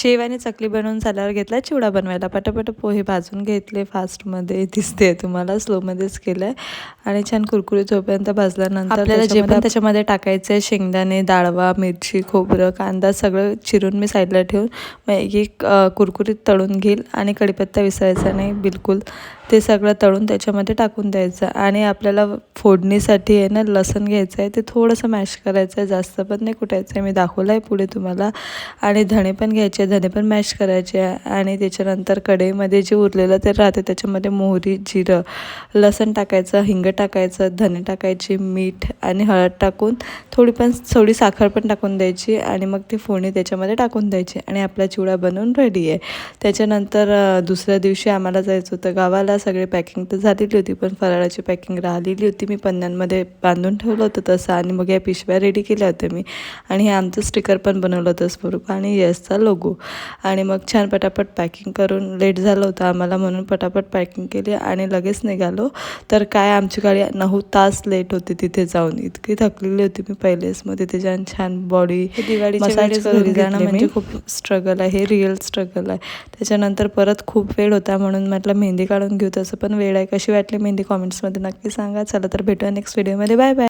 शेव आणि चकली बनवून झाल्यावर घेतला चिवडा बनवायला. पटापट पोहे भाजून घेतले फास्टमध्ये, दिसते तुम्हाला स्लोमध्येच केलं आहे. आणि छान कुरकुरीत होईपर्यंत भाजल्यानंतर आपल्याला जे पण त्याच्यामध्ये टाकायचं आहे, शेंगदाणे, डाळवा, मिरची, खोबरं, कांदा सगळं चिरून मी साईडला ठेवून मग एक कुरकुरीत तळून घेईल. आणि कढीपत्ता विसरायचा नाही बिलकुल, ते सगळं तळून त्याच्यामध्ये टाकून द्यायचं. आणि आपल्याला फोडणीसाठी आहे ना लसूण घ्यायचं आहे, ते थोडंसं मॅश करायचं आहे, जास्त पण नाही कुटायचं आहे, मी दाखवलं आहे पुढे तुम्हाला. आणि धणे पण घ्यायचे, धणे पण मॅश करायचे. आणि त्याच्यानंतर कढईमध्ये जे उरलेलं ते राहते त्याच्यामध्ये मोहरी, जिरं, लसूण टाकायचं, हिंग टाकायचं, धणे टाकायचे, मीठ आणि हळद टाकून थोडी साखर पण टाकून द्यायची. आणि मग ती फोडणी त्याच्यामध्ये टाकून द्यायची आणि आपला चिवडा बनवून रेडी आहे. त्याच्यानंतर दुसऱ्या दिवशी आम्हाला जायचं होतं गावाला. सगळी पॅकिंग तर झालेली होती पण फराळाची पॅकिंग राहिलेली होती. मी पन्न्यांमध्ये बांधून ठेवलं होतं तसं. आणि मग या पिशव्या रेडी केल्या होत्या मी. आणि हे आमचं स्टिकर पण बनवलं होतं स्वरूप आणि यसचा लोगो. आणि मग छान पटापट पॅकिंग करून, लेट झालं होतं आम्हाला म्हणून पटापट पॅकिंग केली आणि लगेच निघालो. तर काय आमची गाडी 9 तास लेट होती तिथे जाऊन. इतकी थकलेली होती मी पहिलेच. मग तिथे जाऊन छान बॉडी मसाज घरी जाणं म्हणजे खूप स्ट्रगल आहे, हे रिअल स्ट्रगल आहे. त्याच्यानंतर परत खूप वेळ होता म्हणून म्हटलं मेहंदी काढून घेऊ. तसं पण वेळ आहे. कशी वाटली मेहंदी कॉमेंट्समध्ये नक्की सांगा. चला तर भेटूया नेक्स्ट व्हिडिओमध्ये. Bye bye.